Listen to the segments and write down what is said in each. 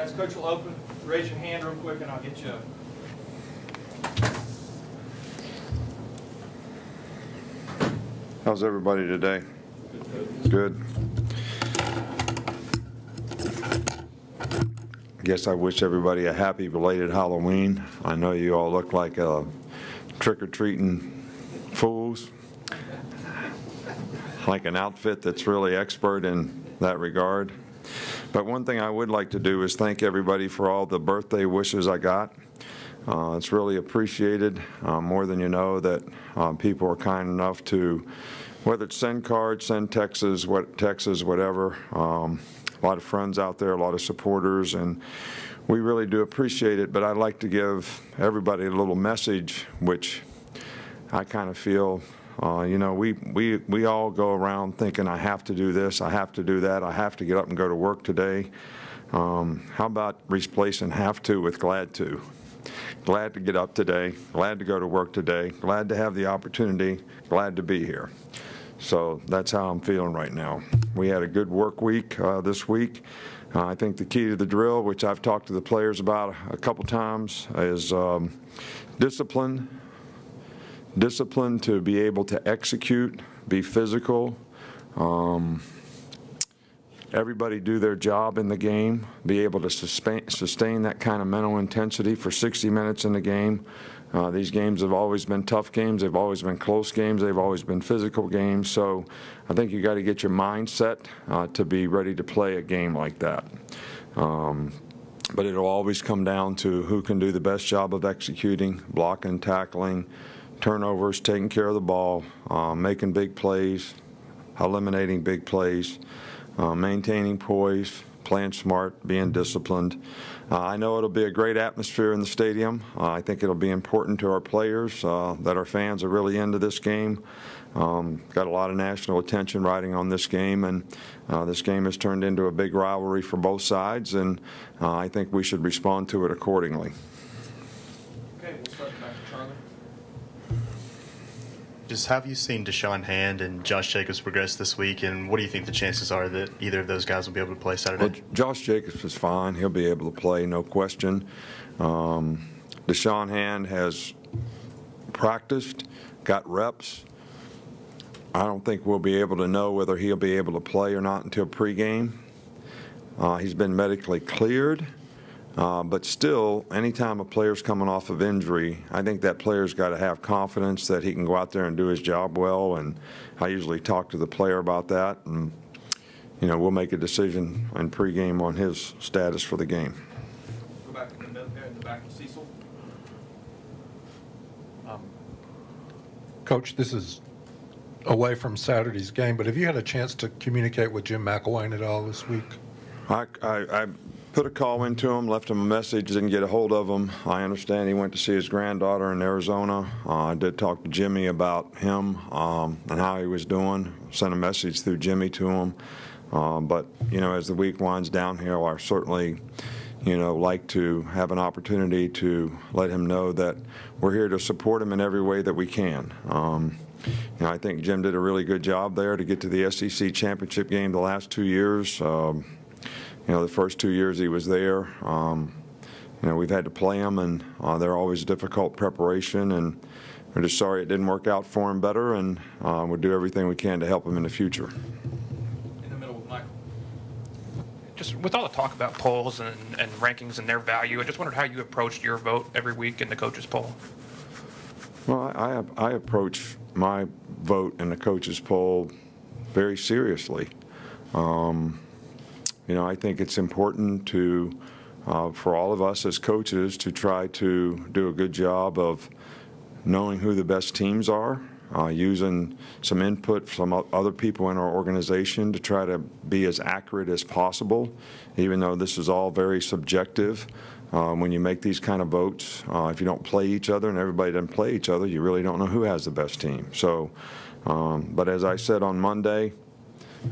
Guys, Coach will open. Raise your hand real quick and I'll get you up. How's everybody today? Good. I guess I wish everybody a happy belated Halloween. I know you all look like trick-or-treating fools. Like an outfit that's really expert in that regard. But one thing I would like to do is thank everybody for all the birthday wishes I got. It's really appreciated, more than you know, that people are kind enough to, whether it's send cards, send texts, whatever. A lot of friends out there, a lot of supporters, and we really do appreciate it. But I'd like to give everybody a little message, which I kind of feel, you know, we all go around thinking, I have to do this, I have to do that, I have to get up and go to work today. How about replacing have to with glad to? Glad to get up today, glad to go to work today, glad to have the opportunity, glad to be here. So that's how I'm feeling right now. We had a good work week this week. I think the key to the drill, which I've talked to the players about a couple times, is discipline. Discipline to be able to execute, be physical. Everybody do their job in the game, be able to sustain that kind of mental intensity for 60 minutes in the game. These games have always been tough games. They've always been close games. They've always been physical games. So I think you got to get your mindset to be ready to play a game like that. But it'll always come down to who can do the best job of executing, blocking, tackling, turnovers, taking care of the ball, making big plays, eliminating big plays. Maintaining poise, playing smart, being disciplined. I know it'll be a great atmosphere in the stadium. I think it'll be important to our players that our fans are really into this game. Got a lot of national attention riding on this game, and this game has turned into a big rivalry for both sides, and I think we should respond to it accordingly. Okay, we'll start back to Charlie. Just have you seen Deshaun Hand and Josh Jacobs progress this week, and what do you think the chances are that either of those guys will be able to play Saturday? Well, Josh Jacobs is fine. He'll be able to play, no question. Deshaun Hand has practiced, got reps. I don't think we'll be able to know whether he'll be able to play or not until pregame. He's been medically cleared. But still, anytime a player's coming off of injury, I think that player's got to have confidence that he can go out there and do his job well. And I usually talk to the player about that, and you know, we'll make a decision in pregame on his status for the game. Go back in the back to Cecil. Coach, this is away from Saturday's game, but have you had a chance to communicate with Jim McElwain at all this week? I put a call into him, left him a message, didn't get a hold of him. I understand he went to see his granddaughter in Arizona. I did talk to Jimmy about him and how he was doing. Sent a message through Jimmy to him. But, you know, as the week winds downhill, I certainly, you know, like to have an opportunity to let him know that we're here to support him in every way that we can. You know, I think Jim did a really good job there to get to the SEC championship game the last 2 years. You know, the first 2 years he was there, you know, we've had to play him, and they're always difficult preparation, and we're just sorry it didn't work out for him better, and we'll do everything we can to help him in the future. In the middle with Michael. Just with all the talk about polls and rankings and their value, I just wondered how you approached your vote every week in the coaches' poll. Well, I approach my vote in the coaches' poll very seriously. You know, I think it's important to, for all of us as coaches, to try to do a good job of knowing who the best teams are, using some input from other people in our organization to try to be as accurate as possible, even though this is all very subjective. When you make these kind of votes, if you don't play each other and everybody doesn't play each other, you really don't know who has the best team. So, but as I said on Monday,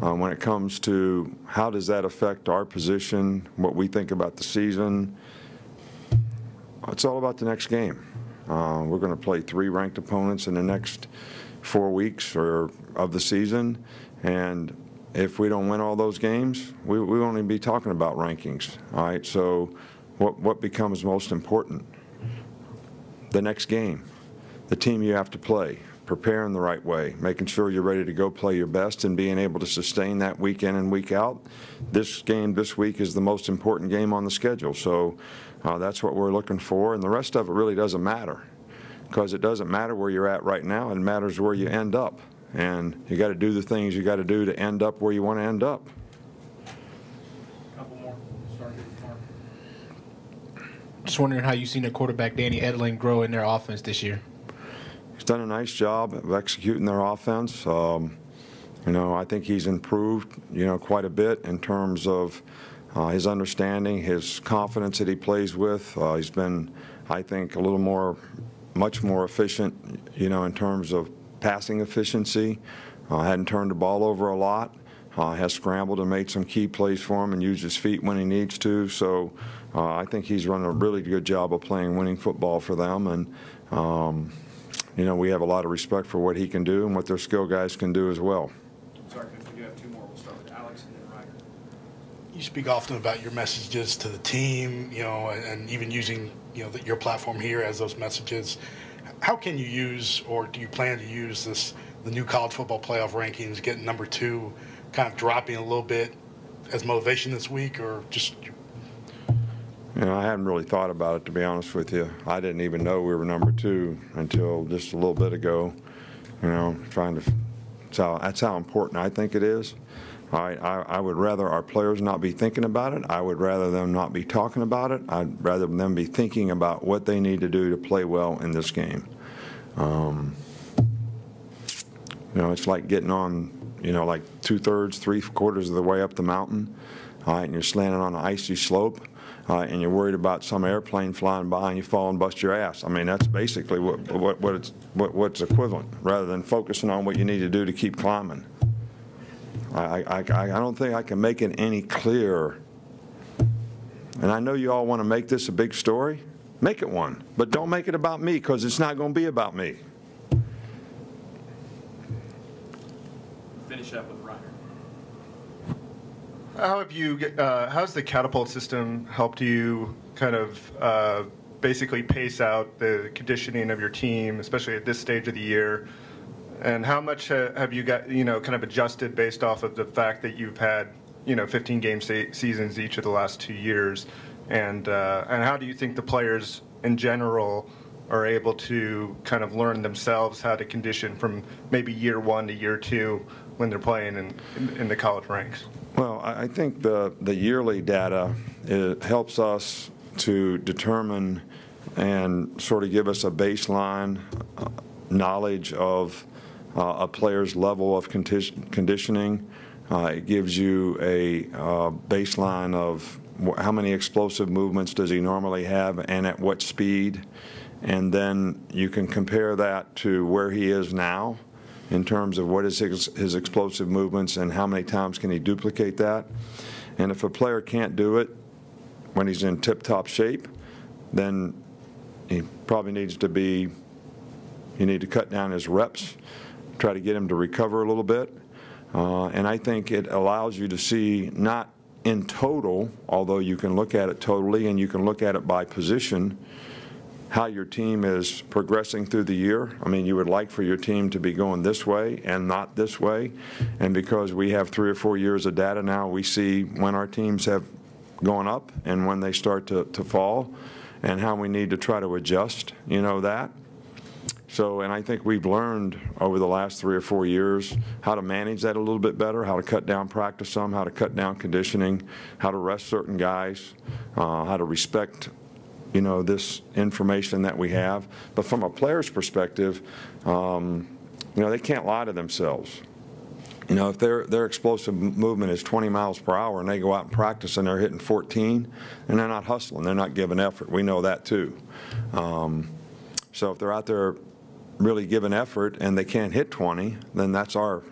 when it comes to how does that affect our position, what we think about the season, it's all about the next game. We're going to play 3 ranked opponents in the next 4 weeks of the season, and if we don't win all those games, we won't even be talking about rankings. All right, so what becomes most important? The next game, the team you have to play, preparing the right way, making sure you're ready to go play your best and being able to sustain that week in and week out. This game this week is the most important game on the schedule, so that's what we're looking for, and the rest of it really doesn't matter, because it doesn't matter where you're at right now. It matters where you end up, and you got to do the things you got to do to end up where you want to end up. Couple more. Start with Mark. Just wondering how you've seen their quarterback, Danny Edling, grow in their offense this year. He's done a nice job of executing their offense. You know, I think he's improved, you know, quite a bit in terms of his understanding, his confidence that he plays with. He's been, I think, much more efficient, you know, in terms of passing efficiency. Hadn't turned the ball over a lot. Has scrambled and made some key plays for him and used his feet when he needs to. So I think he's run a really good job of playing winning football for them. And, you know, we have a lot of respect for what he can do and what their skill guys can do as well. Sorry, Coach, we do have two more. We'll start with Alex and then Ryder. You speak often about your messages to the team, you know, and even using, you know, your platform here as those messages. How can you use, or do you plan to use the new college football playoff rankings, getting number 2, kind of dropping a little bit as motivation this week, or just? You know, I hadn't really thought about it, to be honest with you. I didn't even know we were number 2 until just a little bit ago. You know, that's how important I think it is. I would rather our players not be thinking about it. I would rather them not be talking about it. I'd rather them be thinking about what they need to do to play well in this game. You know, it's like getting on, you know, like 2/3, 3/4 of the way up the mountain, and you're slanting on an icy slope, and you're worried about some airplane flying by and you fall and bust your ass. I mean, that's basically what's equivalent, rather than focusing on what you need to do to keep climbing. I don't think I can make it any clearer. And I know you all want to make this a big story. Make it one. But don't make it about me, because it's not going to be about me. Finish up with Ryder. How's the catapult system helped you kind of basically pace out the conditioning of your team, especially at this stage of the year? And how much have you got, you know, kind of adjusted based off of the fact that you've had, you know, 15-game seasons each of the last 2 years? And how do you think the players in general are able to kind of learn themselves how to condition from maybe year 1 to year 2 when they're playing in the college ranks? Well, I think the yearly data helps us to determine and sort of give us a baseline knowledge of a player's level of conditioning. It gives you a baseline of how many explosive movements does he normally have and at what speed. And then you can compare that to where he is now in terms of what is his explosive movements and how many times can he duplicate that. And if a player can't do it when he's in tip-top shape, then he probably needs to be, you need to cut down his reps, try to get him to recover a little bit. And I think it allows you to see, not in total, although you can look at it totally and you can look at it by position, how your team is progressing through the year. I mean, you would like for your team to be going this way and not this way. And because we have 3 or 4 years of data now, we see when our teams have gone up and when they start to fall, and how we need to try to adjust, you know, that. So, and I think we've learned over the last 3 or 4 years how to manage that a little bit better, how to cut down practice some, how to cut down conditioning, how to rest certain guys, how to respect, you know, this information that we have. But from a player's perspective, you know, they can't lie to themselves. You know, if their explosive movement is 20 miles per hour and they go out and practice and they're hitting 14, and they're not hustling, they're not giving effort. We know that too. So if they're out there really giving effort and they can't hit 20, then that's our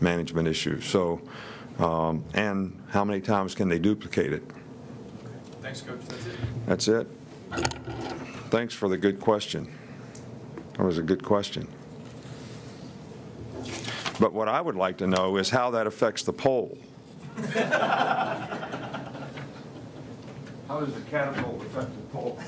management issue. So, and how many times can they duplicate it? Thanks, Coach. That's it. Thanks for the good question. That was a good question. But what I would like to know is how that affects the poll. How does the catapult affect the poll?